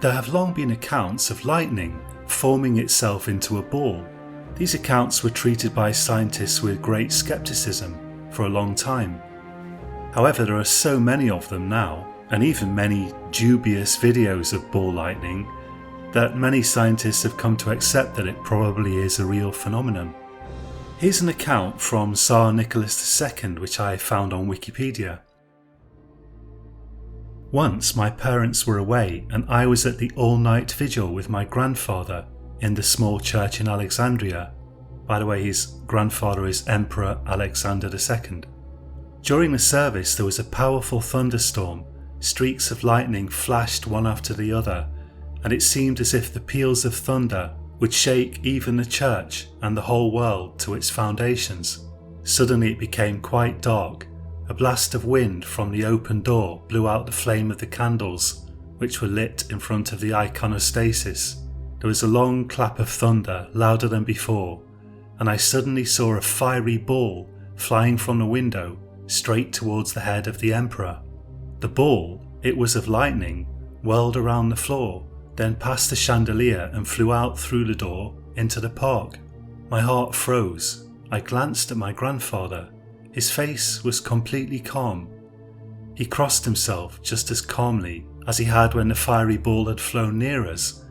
There have long been accounts of lightning forming itself into a ball. These accounts were treated by scientists with great skepticism for a long time. However, there are so many of them now, and even many dubious videos of ball lightning, that many scientists have come to accept that it probably is a real phenomenon. Here's an account from Tsar Nicholas II which I found on Wikipedia. Once my parents were away and I was at the all-night vigil with my grandfather in the small church in Alexandria. By the way, his grandfather is Emperor Alexander II. During the service there was a powerful thunderstorm. Streaks of lightning flashed one after the other, and it seemed as if the peals of thunder would shake even the church and the whole world to its foundations. Suddenly it became quite dark. A blast of wind from the open door blew out the flame of the candles, which were lit in front of the iconostasis. There was a long clap of thunder, louder than before, and I suddenly saw a fiery ball flying from the window straight towards the head of the emperor. The ball, it was of lightning, whirled around the floor, then past the chandelier and flew out through the door into the park. My heart froze. I glanced at my grandfather. His face was completely calm. He crossed himself just as calmly as he had when the fiery ball had flown near us,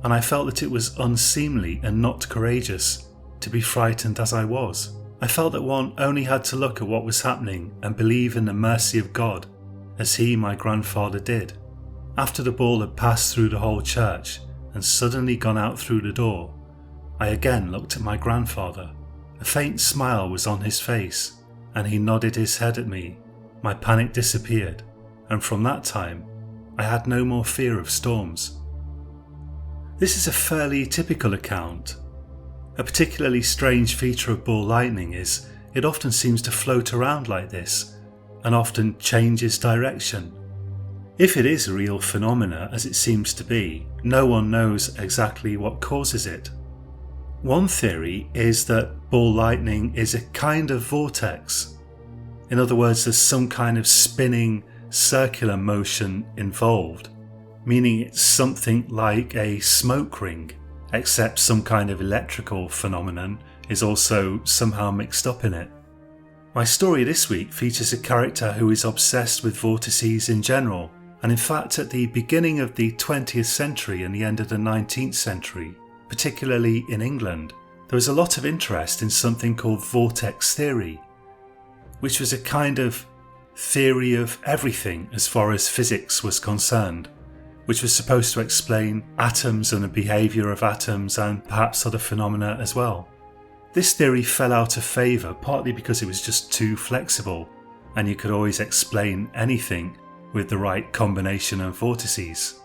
and I felt that it was unseemly and not courageous to be frightened as I was. I felt that one only had to look at what was happening and believe in the mercy of God, as he, my grandfather, did. After the ball had passed through the whole church and suddenly gone out through the door, I again looked at my grandfather. A faint smile was on his face, and he nodded his head at me. My panic disappeared, and from that time, I had no more fear of storms. This is a fairly typical account. A particularly strange feature of ball lightning is it often seems to float around like this, and often changes direction. If it is a real phenomena, as it seems to be, no one knows exactly what causes it. One theory is that ball lightning is a kind of vortex. In other words, there's some kind of spinning circular motion involved, meaning it's something like a smoke ring, except some kind of electrical phenomenon is also somehow mixed up in it. My story this week features a character who is obsessed with vortices in general, and in fact at the beginning of the 20th century and the end of the 19th century, particularly in England, there was a lot of interest in something called vortex theory, which was a kind of theory of everything as far as physics was concerned, which was supposed to explain atoms and the behaviour of atoms and perhaps other phenomena as well. This theory fell out of favour partly because it was just too flexible, and you could always explain anything with the right combination of vortices.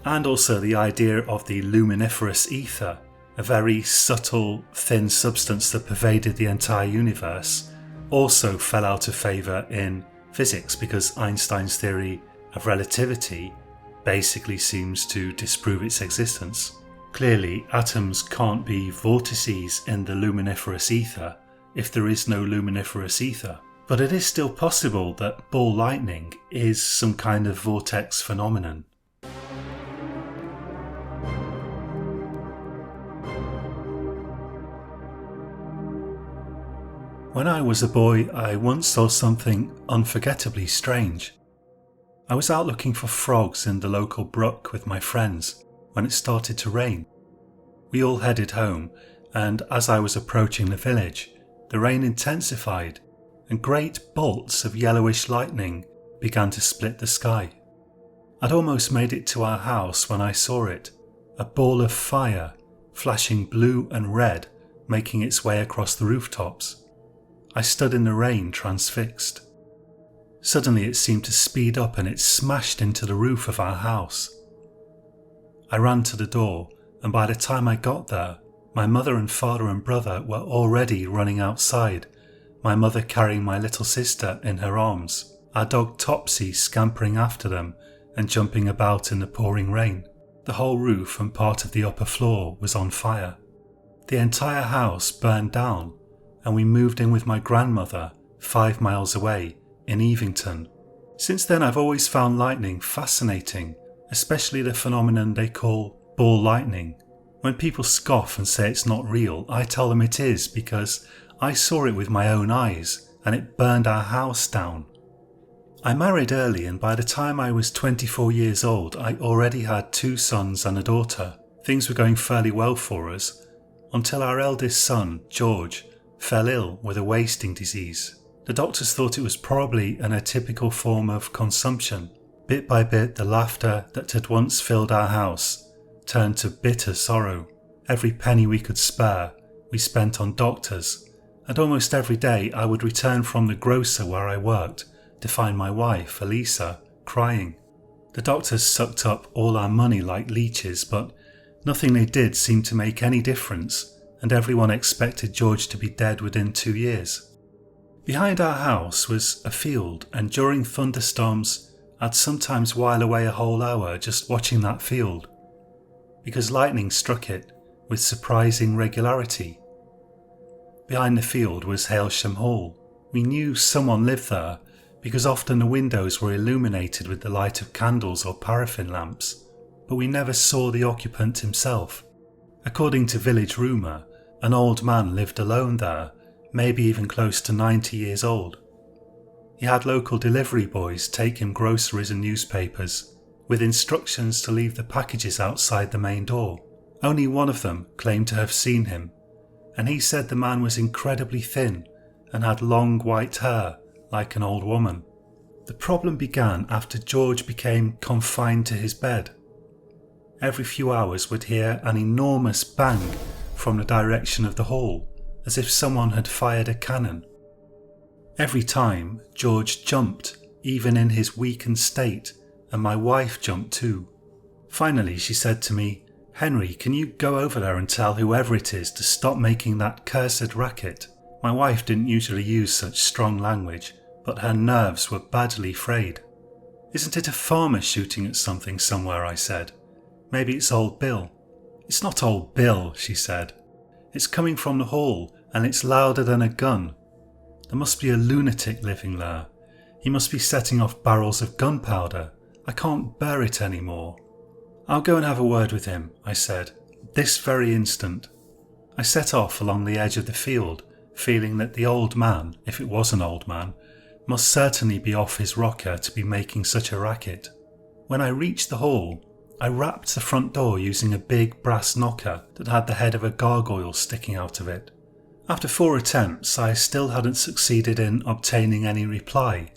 And also the idea of the luminiferous ether, a very subtle, thin substance that pervaded the entire universe, also fell out of favour in physics because Einstein's theory of relativity basically seems to disprove its existence. Clearly, atoms can't be vortices in the luminiferous ether if there is no luminiferous ether. But it is still possible that ball lightning is some kind of vortex phenomenon. When I was a boy, I once saw something unforgettably strange. I was out looking for frogs in the local brook with my friends when it started to rain. We all headed home, and as I was approaching the village, the rain intensified and great bolts of yellowish lightning began to split the sky. I'd almost made it to our house when I saw it, a ball of fire, flashing blue and red, making its way across the rooftops. I stood in the rain transfixed. Suddenly it seemed to speed up and it smashed into the roof of our house. I ran to the door, and by the time I got there, my mother and father and brother were already running outside, my mother carrying my little sister in her arms, our dog Topsy scampering after them and jumping about in the pouring rain. The whole roof and part of the upper floor was on fire. The entire house burned down, and we moved in with my grandmother 5 miles away in Evington. Since then I've always found lightning fascinating, especially the phenomenon they call ball lightning. When people scoff and say it's not real, I tell them it is because I saw it with my own eyes and it burned our house down. I married early, and by the time I was 24 years old, I already had 2 sons and a daughter. Things were going fairly well for us until our eldest son, George, fell ill with a wasting disease. The doctors thought it was probably an atypical form of consumption. Bit by bit, the laughter that had once filled our house turned to bitter sorrow. Every penny we could spare, we spent on doctors, and almost every day I would return from the grocer where I worked to find my wife, Elisa, crying. The doctors sucked up all our money like leeches, but nothing they did seemed to make any difference, and everyone expected George to be dead within 2 years. Behind our house was a field, and during thunderstorms I'd sometimes while away a whole hour just watching that field, because lightning struck it with surprising regularity. Behind the field was Hailsham Hall. We knew someone lived there, because often the windows were illuminated with the light of candles or paraffin lamps, but we never saw the occupant himself. According to village rumour, an old man lived alone there, maybe even close to 90 years old. He had local delivery boys take him groceries and newspapers, with instructions to leave the packages outside the main door. Only one of them claimed to have seen him, and he said the man was incredibly thin and had long white hair like an old woman. The problem began after George became confined to his bed. Every few hours we'd hear an enormous bang from the direction of the hall, as if someone had fired a cannon. Every time George jumped, even in his weakened state, and my wife jumped too. Finally she said to me, "Henry, can you go over there and tell whoever it is to stop making that cursed racket?" My wife didn't usually use such strong language, but her nerves were badly frayed. "Isn't it a farmer shooting at something somewhere?" I said. "Maybe it's old Bill." "It's not old Bill," she said. "It's coming from the hall and it's louder than a gun. There must be a lunatic living there. He must be setting off barrels of gunpowder. I can't bear it anymore." "I'll go and have a word with him," I said, "this very instant." I set off along the edge of the field, feeling that the old man, if it was an old man, must certainly be off his rocker to be making such a racket. When I reached the hall, I rapped the front door using a big brass knocker that had the head of a gargoyle sticking out of it. After 4 attempts, I still hadn't succeeded in obtaining any reply,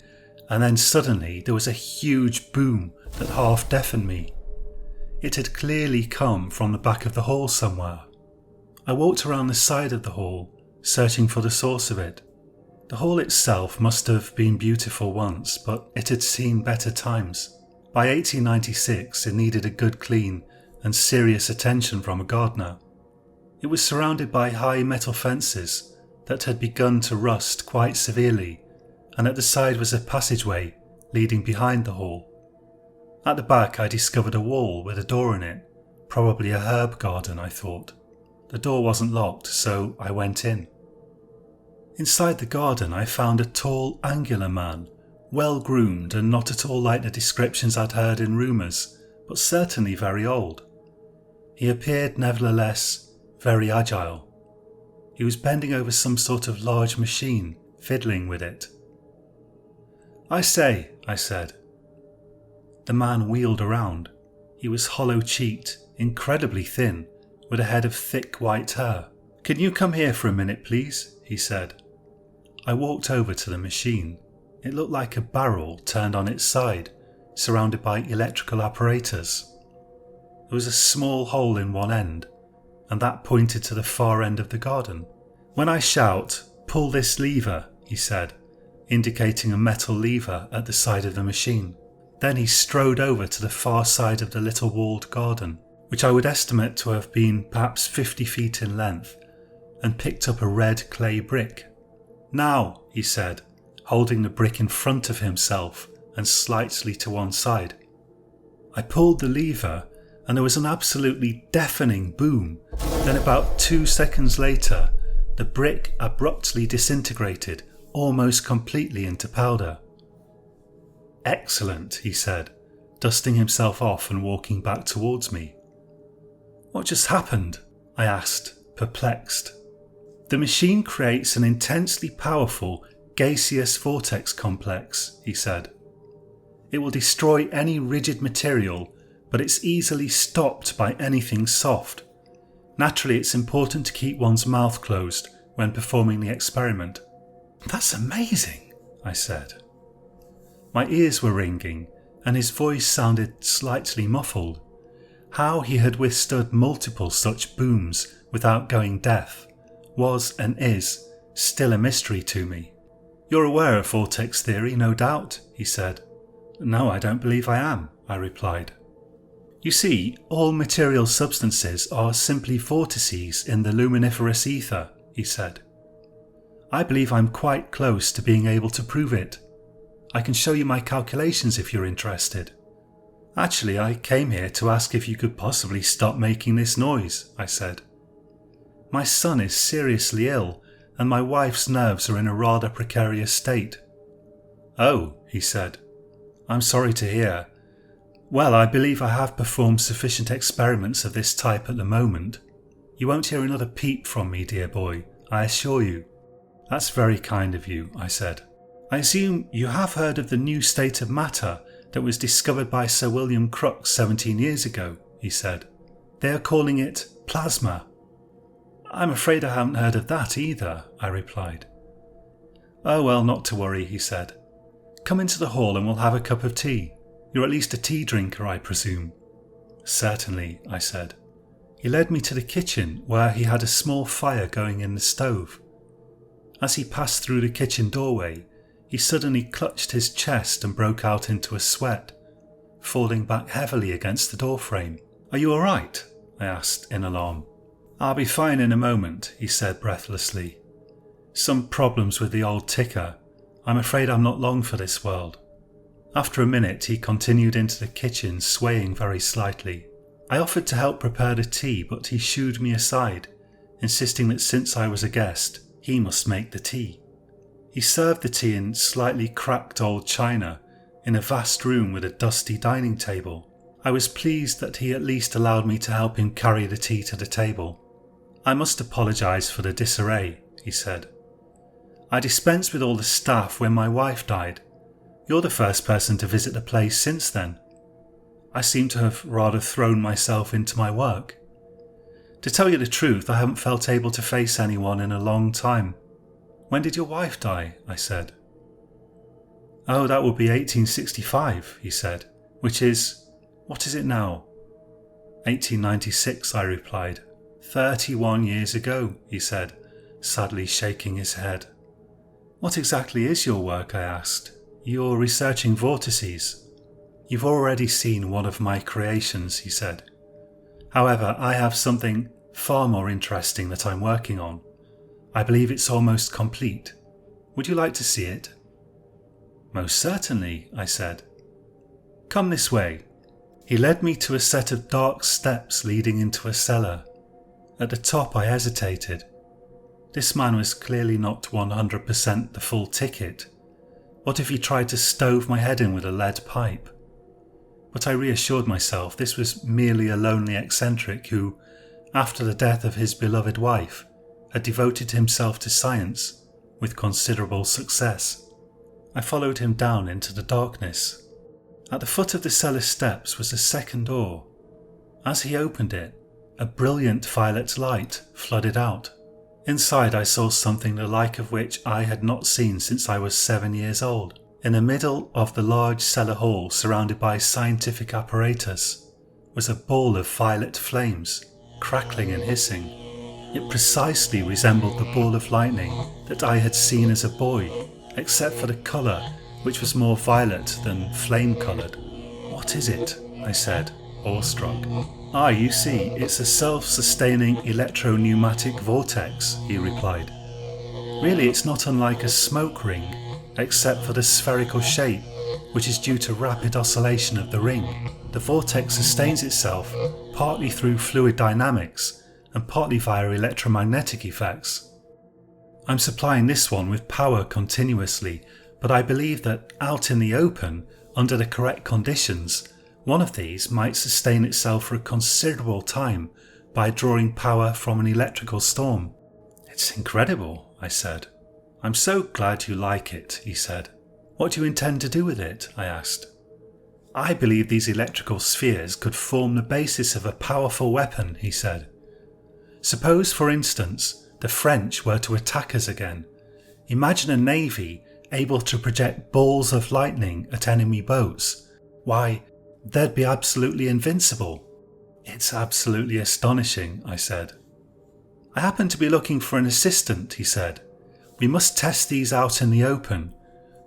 and then suddenly there was a huge boom that half deafened me. It had clearly come from the back of the hall somewhere. I walked around the side of the hall, searching for the source of it. The hall itself must have been beautiful once, but it had seen better times. By 1896 it needed a good clean and serious attention from a gardener. It was surrounded by high metal fences that had begun to rust quite severely, and at the side was a passageway leading behind the hall. At the back I discovered a wall with a door in it, probably a herb garden, I thought. The door wasn't locked, so I went in. Inside the garden I found a tall, angular man, well groomed and not at all like the descriptions I'd heard in rumours, but certainly very old. He appeared nevertheless very agile. He was bending over some sort of large machine, fiddling with it. "I say," I said. The man wheeled around. He was hollow-cheeked, incredibly thin, with a head of thick white hair. "Can you come here for a minute, please?" he said. I walked over to the machine. It looked like a barrel turned on its side, surrounded by electrical apparatus. There was a small hole in one end, and that pointed to the far end of the garden. "When I shout, pull this lever," he said, indicating a metal lever at the side of the machine. Then he strode over to the far side of the little walled garden, which I would estimate to have been perhaps 50 feet in length, and picked up a red clay brick. "Now," he said, holding the brick in front of himself and slightly to one side. I pulled the lever and there was an absolutely deafening boom. Then about 2 seconds later, the brick abruptly disintegrated almost completely into powder. "Excellent," he said, dusting himself off and walking back towards me. "What just happened?" I asked, perplexed. "The machine creates an intensely powerful gaseous vortex complex," he said. "It will destroy any rigid material, but it's easily stopped by anything soft. Naturally, it's important to keep one's mouth closed when performing the experiment." "That's amazing," I said. My ears were ringing, and his voice sounded slightly muffled. How he had withstood multiple such booms without going deaf was and is still a mystery to me. "You're aware of vortex theory, no doubt," he said. "No, I don't believe I am," I replied. "You see, all material substances are simply vortices in the luminiferous ether," he said. "I believe I'm quite close to being able to prove it. I can show you my calculations if you're interested." "Actually, I came here to ask if you could possibly stop making this noise," I said. "My son is seriously ill, and my wife's nerves are in a rather precarious state." "Oh," he said. "I'm sorry to hear. Well, I believe I have performed sufficient experiments of this type at the moment. You won't hear another peep from me, dear boy, I assure you." "That's very kind of you," I said. "I assume you have heard of the new state of matter that was discovered by Sir William Crookes 17 years ago," he said. "They are calling it plasma." "I'm afraid I haven't heard of that either," I replied. "Oh well, not to worry," he said. "Come into the hall and we'll have a cup of tea. You're at least a tea drinker, I presume." "Certainly," I said. He led me to the kitchen where he had a small fire going in the stove. As he passed through the kitchen doorway, he suddenly clutched his chest and broke out into a sweat, falling back heavily against the doorframe. "Are you all right?" I asked in alarm. "I'll be fine in a moment," he said breathlessly. "Some problems with the old ticker. I'm afraid I'm not long for this world." After a minute, he continued into the kitchen, swaying very slightly. I offered to help prepare the tea, but he shooed me aside, insisting that since I was a guest, he must make the tea. He served the tea in slightly cracked old china, in a vast room with a dusty dining table. I was pleased that he at least allowed me to help him carry the tea to the table. "I must apologise for the disarray," he said. "I dispensed with all the staff when my wife died. You're the first person to visit the place since then. I seem to have rather thrown myself into my work. To tell you the truth, I haven't felt able to face anyone in a long time." "When did your wife die?" I said. "Oh, that would be 1865, he said, "which is, what is it now?" 1896, I replied. 31 years ago, he said, sadly shaking his head. "What exactly is your work?" I asked. "You're researching vortices." "You've already seen one of my creations," he said. "However, I have something far more interesting that I'm working on. I believe it's almost complete. Would you like to see it?" "Most certainly," I said. "Come this way." He led me to a set of dark steps leading into a cellar. At the top I hesitated. This man was clearly not 100% the full ticket. What if he tried to stove my head in with a lead pipe? But I reassured myself this was merely a lonely eccentric who, after the death of his beloved wife, had devoted himself to science with considerable success. I followed him down into the darkness. At the foot of the cellar steps was a second door. As he opened it, a brilliant violet light flooded out. Inside I saw something the like of which I had not seen since I was 7 years old. In the middle of the large cellar hall, surrounded by scientific apparatus, was a ball of violet flames, crackling and hissing. It precisely resembled the ball of lightning that I had seen as a boy, except for the colour, which was more violet than flame-coloured. "What is it?" I said, awestruck. "Ah, you see, it's a self-sustaining electro-pneumatic vortex," he replied. "Really, it's not unlike a smoke ring, except for the spherical shape, which is due to rapid oscillation of the ring. The vortex sustains itself partly through fluid dynamics and partly via electromagnetic effects. I'm supplying this one with power continuously, but I believe that out in the open, under the correct conditions, One of these might sustain itself for a considerable time by drawing power from an electrical storm. It's incredible, I said. I'm so glad you like it, he said. What do you intend to do with it? I asked. I believe these electrical spheres could form the basis of a powerful weapon, he said. Suppose, for instance, the French were to attack us again. Imagine a navy able to project balls of lightning at enemy boats. Why, they'd be absolutely invincible. It's absolutely astonishing, I said. I happen to be looking for an assistant, he said. We must test these out in the open.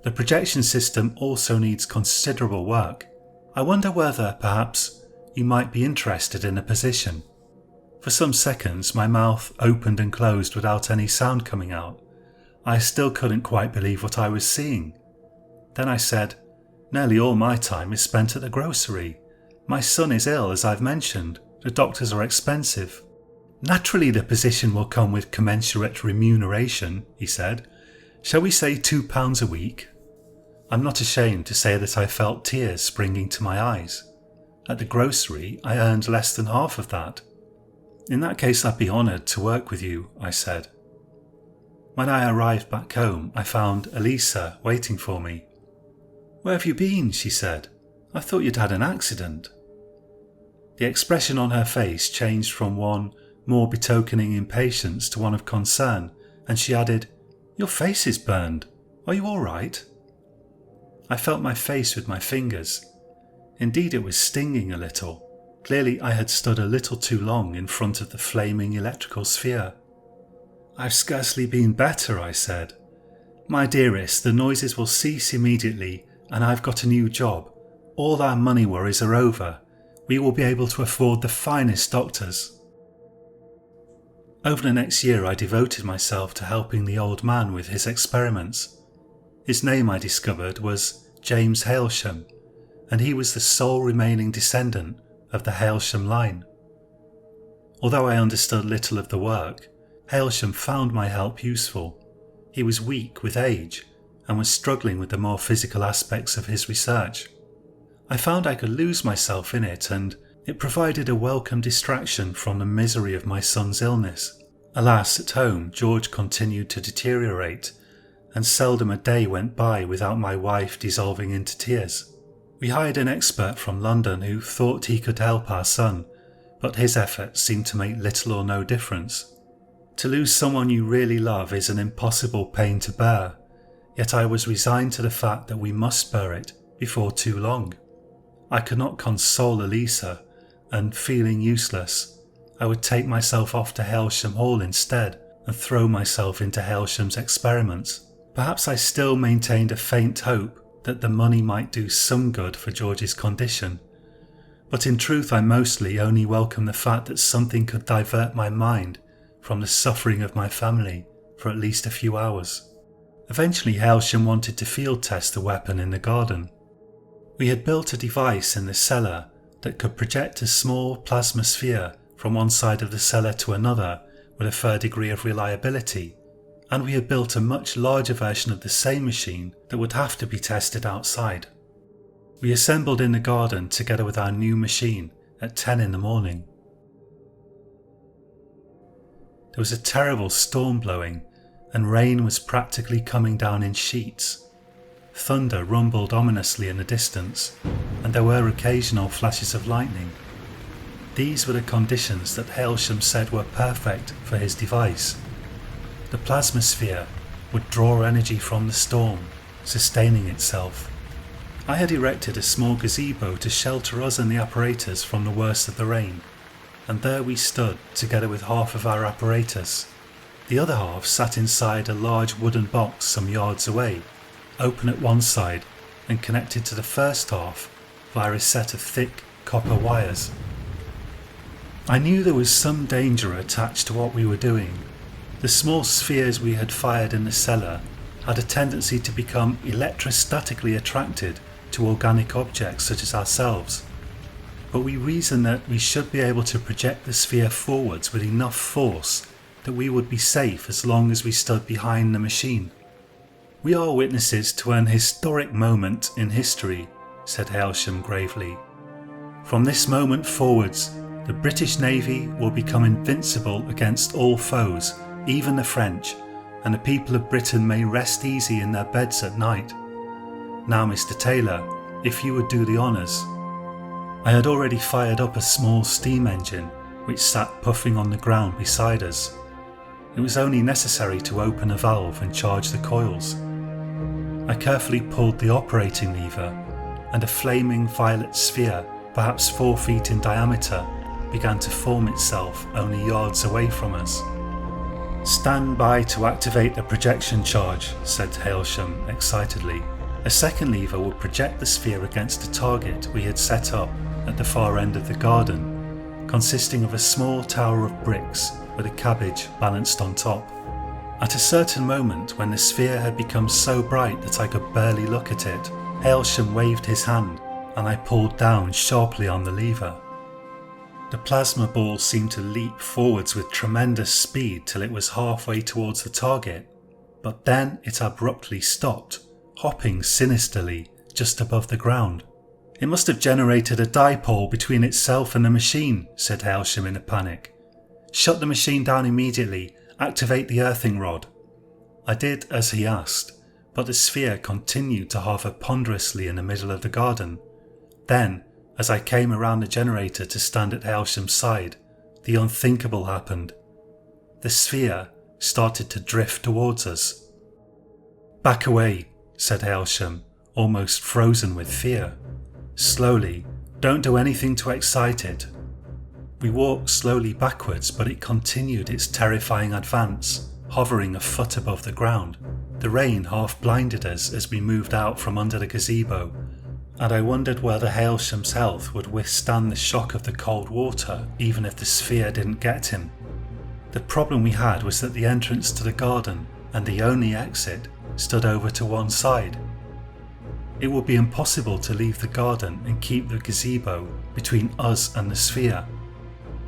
The projection system also needs considerable work. I wonder whether, perhaps, you might be interested in a position. For some seconds my mouth opened and closed without any sound coming out. I still couldn't quite believe what I was seeing. Then I said, nearly all my time is spent at the grocery. My son is ill, as I've mentioned. The doctors are expensive. Naturally the position will come with commensurate remuneration, he said. Shall we say £2 a week? I'm not ashamed to say that I felt tears springing to my eyes. At the grocery I earned less than half of that. In that case I'd be honoured to work with you, I said. When I arrived back home I found Elisa waiting for me. Where have you been? She said. I thought you'd had an accident. The expression on her face changed from one more betokening impatience to one of concern, and she added, Your face is burned. Are you all right? I felt my face with my fingers. Indeed it was stinging a little. Clearly I had stood a little too long in front of the flaming electrical sphere. I've scarcely been better, I said. My dearest, the noises will cease immediately, and I've got a new job. All our money worries are over. We will be able to afford the finest doctors. Over the next year I devoted myself to helping the old man with his experiments. His name, I discovered, was James Hailsham, and he was the sole remaining descendant of the Hailsham line. Although I understood little of the work, Hailsham found my help useful. He was weak with age and was struggling with the more physical aspects of his research. I found I could lose myself in it, and it provided a welcome distraction from the misery of my son's illness. Alas, at home George continued to deteriorate, and seldom a day went by without my wife dissolving into tears. We hired an expert from London who thought he could help our son, but his efforts seemed to make little or no difference. To lose someone you really love is an impossible pain to bear, yet I was resigned to the fact that we must bear it before too long. I could not console Elisa, and feeling useless, I would take myself off to Hailsham Hall instead and throw myself into Hailsham's experiments. Perhaps I still maintained a faint hope that the money might do some good for George's condition, but in truth I mostly only welcomed the fact that something could divert my mind from the suffering of my family for at least a few hours. Eventually Hailsham wanted to field test the weapon in the garden. We had built a device in the cellar that could project a small plasma sphere from one side of the cellar to another with a fair degree of reliability, and we had built a much larger version of the same machine that would have to be tested outside. We assembled in the garden together with our new machine at 10 in the morning. There was a terrible storm blowing, and rain was practically coming down in sheets. Thunder rumbled ominously in the distance, and there were occasional flashes of lightning. These were the conditions that Hailsham said were perfect for his device. The plasma sphere would draw energy from the storm, sustaining itself. I had erected a small gazebo to shelter us and the apparatus from the worst of the rain, and there we stood together with half of our apparatus. The other half sat inside a large wooden box some yards away, open at one side and connected to the first half via a set of thick copper wires. I knew there was some danger attached to what we were doing. The small spheres we had fired in the cellar had a tendency to become electrostatically attracted to organic objects such as ourselves, but we reasoned that we should be able to project the sphere forwards with enough force that we would be safe as long as we stood behind the machine. We are witnesses to an historic moment in history, said Hailsham gravely. From this moment forwards, the British Navy will become invincible against all foes, even the French, and the people of Britain may rest easy in their beds at night. Now, Mr. Taylor, if you would do the honours." I had already fired up a small steam engine which sat puffing on the ground beside us. It was only necessary to open a valve and charge the coils. I carefully pulled the operating lever, and a flaming violet sphere, perhaps 4 feet in diameter, began to form itself only yards away from us. "Stand by to activate the projection charge," said Hailsham excitedly. A second lever would project the sphere against a target we had set up at the far end of the garden, consisting of a small tower of bricks with a cabbage balanced on top. At a certain moment, when the sphere had become so bright that I could barely look at it, Hailsham waved his hand and I pulled down sharply on the lever. The plasma ball seemed to leap forwards with tremendous speed till it was halfway towards the target, but then it abruptly stopped, hopping sinisterly just above the ground. "It must have generated a dipole between itself and the machine," said Hailsham in a panic. "Shut the machine down immediately. Activate the earthing rod." I did as he asked, but the sphere continued to hover ponderously in the middle of the garden. Then, as I came around the generator to stand at Hailsham's side, the unthinkable happened. The sphere started to drift towards us. "Back away," said Hailsham, almost frozen with fear. "Slowly, don't do anything to excite it." We walked slowly backwards, but it continued its terrifying advance, hovering a foot above the ground. The rain half blinded us as we moved out from under the gazebo, and I wondered whether Hailsham's health would withstand the shock of the cold water even if the sphere didn't get him. The problem we had was that the entrance to the garden and the only exit stood over to one side. It would be impossible to leave the garden and keep the gazebo between us and the sphere.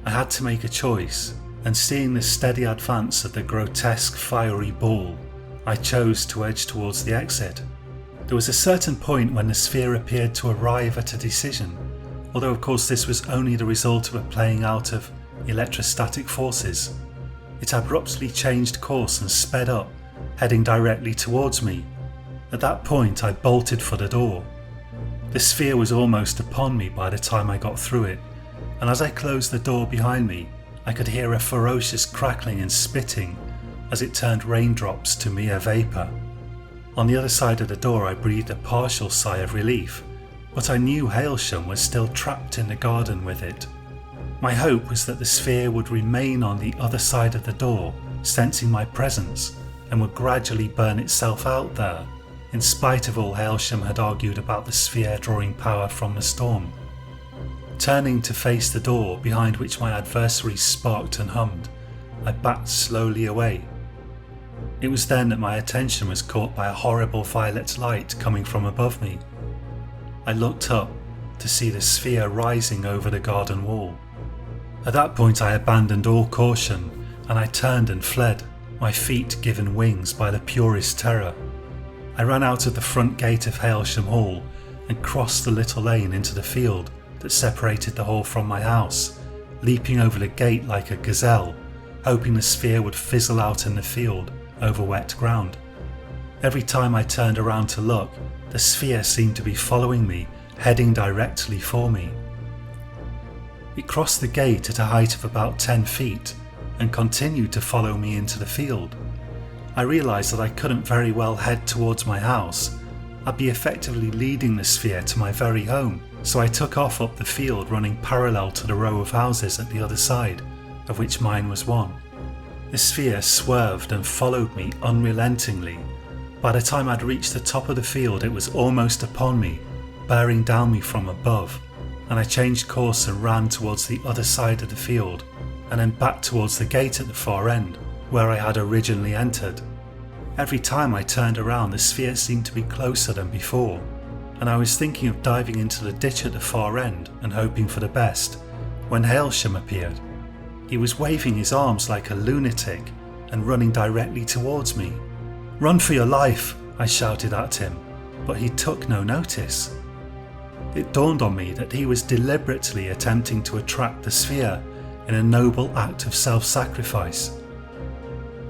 I had to make a choice, and seeing the steady advance of the grotesque fiery ball, I chose to edge towards the exit. There was a certain point when the sphere appeared to arrive at a decision, although of course this was only the result of a playing out of electrostatic forces. It abruptly changed course and sped up, heading directly towards me. At that point I bolted for the door. The sphere was almost upon me by the time I got through it, and as I closed the door behind me, I could hear a ferocious crackling and spitting as it turned raindrops to mere vapour. On the other side of the door I breathed a partial sigh of relief, but I knew Hailsham was still trapped in the garden with it. My hope was that the sphere would remain on the other side of the door, sensing my presence, and would gradually burn itself out there, in spite of all Hailsham had argued about the sphere drawing power from the storm. Turning to face the door behind which my adversary sparked and hummed, I backed slowly away. It was then that my attention was caught by a horrible violet light coming from above me. I looked up to see the sphere rising over the garden wall. At that point I abandoned all caution, and I turned and fled, my feet given wings by the purest terror. I ran out of the front gate of Hailsham Hall and crossed the little lane into the field that separated the hall from my house, leaping over the gate like a gazelle, hoping the sphere would fizzle out in the field over wet ground. Every time I turned around to look, the sphere seemed to be following me, heading directly for me. It crossed the gate at a height of about 10 feet and continued to follow me into the field. I realised that I couldn't very well head towards my house. I'd be effectively leading the sphere to my very home, so I took off up the field, running parallel to the row of houses at the other side, of which mine was one. The sphere swerved and followed me unrelentingly. By the time I'd reached the top of the field, it was almost upon me, bearing down me from above, and I changed course and ran towards the other side of the field, and then back towards the gate at the far end, where I had originally entered. Every time I turned around, the sphere seemed to be closer than before, and I was thinking of diving into the ditch at the far end and hoping for the best, when Hailsham appeared. He was waving his arms like a lunatic and running directly towards me. "Run for your life," I shouted at him, but he took no notice. It dawned on me that he was deliberately attempting to attract the sphere in a noble act of self-sacrifice.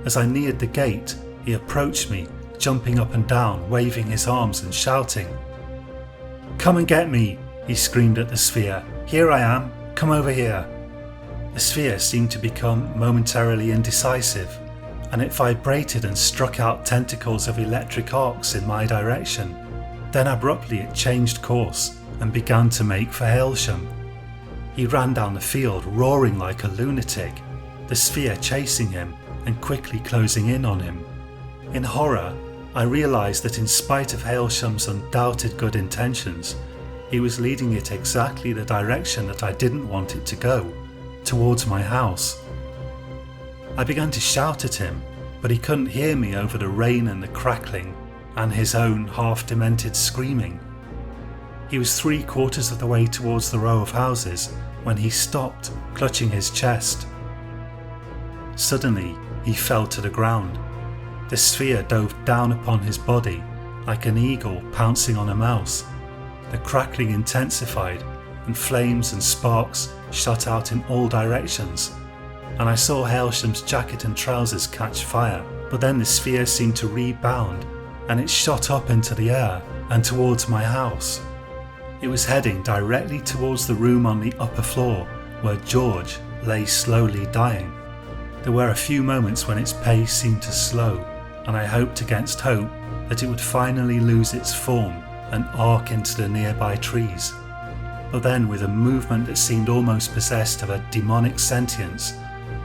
As I neared the gate, he approached me, jumping up and down, waving his arms and shouting. "Come and get me," he screamed at the sphere. "Here I am, come over here." The sphere seemed to become momentarily indecisive, and it vibrated and struck out tentacles of electric arcs in my direction. Then abruptly it changed course and began to make for Hailsham. He ran down the field, roaring like a lunatic, the sphere chasing him and quickly closing in on him. In horror, I realised that in spite of Hailsham's undoubted good intentions, he was leading it exactly the direction that I didn't want it to go, towards my house. I began to shout at him, but he couldn't hear me over the rain and the crackling and his own half-demented screaming. He was 3/4 of the way towards the row of houses when he stopped, clutching his chest. Suddenly, he fell to the ground. The sphere dove down upon his body like an eagle pouncing on a mouse. The crackling intensified and flames and sparks shot out in all directions, and I saw Hailsham's jacket and trousers catch fire, but then the sphere seemed to rebound and it shot up into the air and towards my house. It was heading directly towards the room on the upper floor where George lay slowly dying. There were a few moments when its pace seemed to slow, and I hoped against hope that it would finally lose its form and arc into the nearby trees. But then, with a movement that seemed almost possessed of a demonic sentience,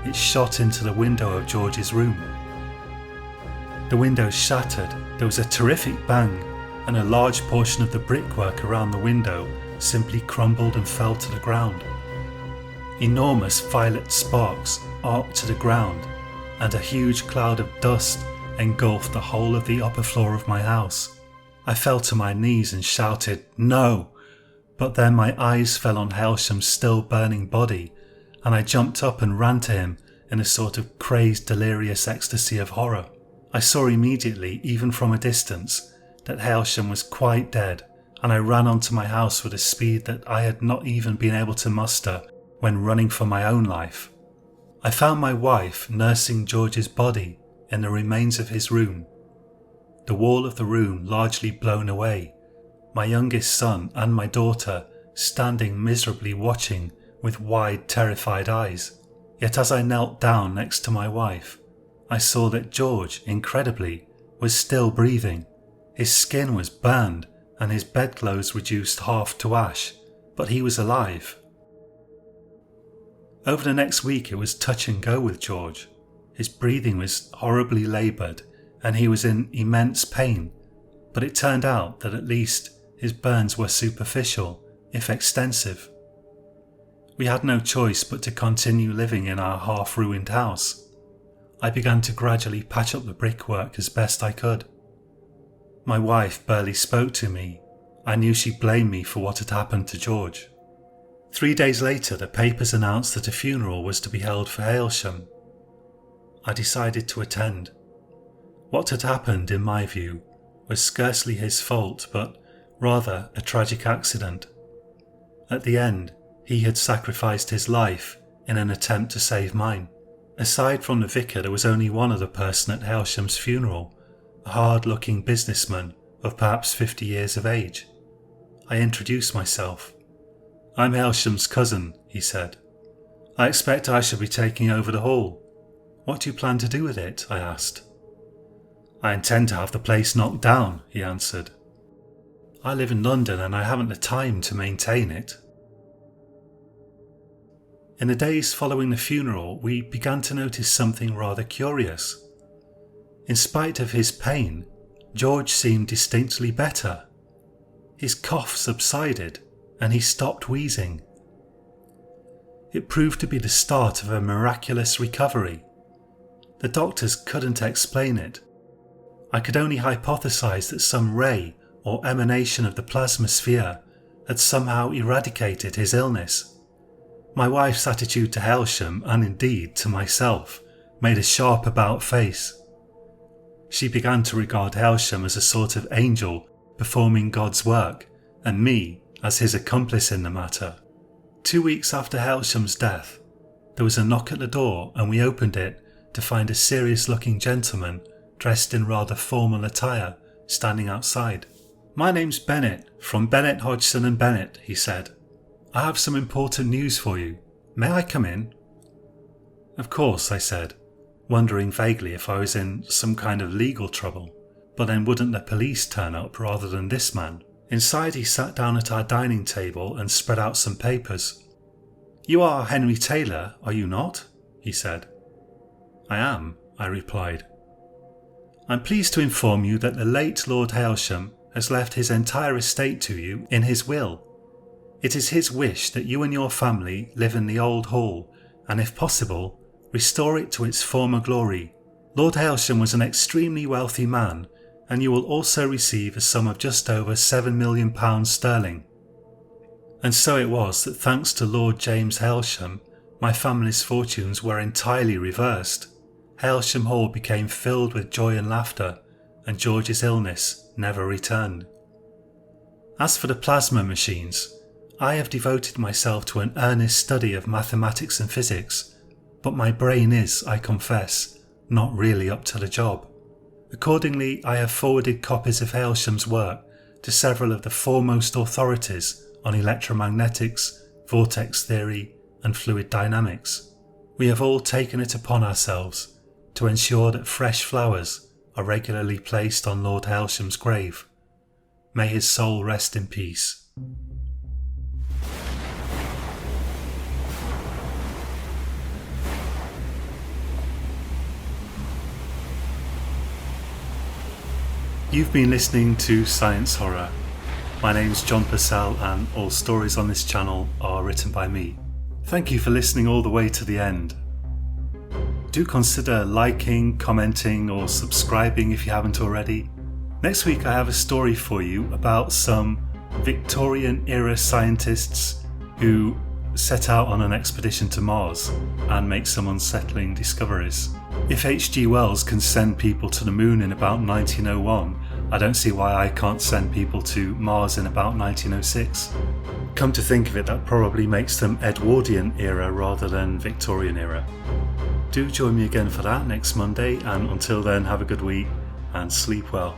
it shot into the window of George's room. The window shattered, there was a terrific bang, and a large portion of the brickwork around the window simply crumbled and fell to the ground. Enormous violet sparks arced to the ground, and a huge cloud of dust engulfed the whole of the upper floor of my house. I fell to my knees and shouted, "No!" But then my eyes fell on Hailsham's still burning body, and I jumped up and ran to him in a sort of crazed, delirious ecstasy of horror. I saw immediately, even from a distance, that Hailsham was quite dead, and I ran onto my house with a speed that I had not even been able to muster when running for my own life. I found my wife nursing George's body in the remains of his room, the wall of the room largely blown away, my youngest son and my daughter standing miserably watching with wide, terrified eyes. Yet as I knelt down next to my wife, I saw that George, incredibly, was still breathing. His skin was burned and his bedclothes reduced half to ash, but he was alive. Over the next week it was touch and go with George. His breathing was horribly laboured and he was in immense pain, but it turned out that at least his burns were superficial, if extensive. We had no choice but to continue living in our half-ruined house. I began to gradually patch up the brickwork as best I could. My wife barely spoke to me. I knew she blamed me for what had happened to George. 3 days later, the papers announced that a funeral was to be held for Hailsham. I decided to attend. What had happened, in my view, was scarcely his fault, but rather a tragic accident. At the end, he had sacrificed his life in an attempt to save mine. Aside from the vicar, there was only one other person at Hailsham's funeral, a hard-looking businessman of perhaps 50 years of age. I introduced myself. "I'm Hailsham's cousin," he said. "I expect I shall be taking over the hall. What do you plan to do with it?" I asked. "I intend to have the place knocked down," he answered. "I live in London and I haven't the time to maintain it." In the days following the funeral, we began to notice something rather curious. In spite of his pain, George seemed distinctly better. His cough subsided and he stopped wheezing. It proved to be the start of a miraculous recovery. The doctors couldn't explain it. I could only hypothesize that some ray or emanation of the plasma sphere had somehow eradicated his illness. My wife's attitude to Hailsham, and indeed to myself, made a sharp about face. She began to regard Hailsham as a sort of angel performing God's work, and me as his accomplice in the matter. 2 weeks after Hailsham's death, there was a knock at the door and we opened it to find a serious-looking gentleman dressed in rather formal attire standing outside. "My name's Bennett, from Bennett, Hodgson and Bennett," he said. "I have some important news for you. May I come in?" "Of course," I said, wondering vaguely if I was in some kind of legal trouble. But then wouldn't the police turn up rather than this man? Inside he sat down at our dining table and spread out some papers. "You are Henry Taylor, are you not?" he said. "I am," I replied. "I'm pleased to inform you that the late Lord Hailsham has left his entire estate to you in his will. It is his wish that you and your family live in the old hall and, if possible, restore it to its former glory. Lord Hailsham was an extremely wealthy man, and you will also receive a sum of just over £7 million sterling. And so it was that thanks to Lord James Hailsham, my family's fortunes were entirely reversed. Hailsham Hall became filled with joy and laughter, and George's illness never returned. As for the plasma machines, I have devoted myself to an earnest study of mathematics and physics, but my brain is, I confess, not really up to the job. Accordingly, I have forwarded copies of Hailsham's work to several of the foremost authorities on electromagnetics, vortex theory, and fluid dynamics. We have all taken it upon ourselves to ensure that fresh flowers are regularly placed on Lord Hailsham's grave. May his soul rest in peace. You've been listening to Science Horror. My name's John Purcell and all stories on this channel are written by me. Thank you for listening all the way to the end. Do consider liking, commenting or subscribing if you haven't already. Next week I have a story for you about some Victorian-era scientists who set out on an expedition to Mars and make some unsettling discoveries. If H.G. Wells can send people to the moon in about 1901, I don't see why I can't send people to Mars in about 1906. Come to think of it, that probably makes them Edwardian era rather than Victorian era. Do join me again for that next Monday, and until then, have a good week and sleep well.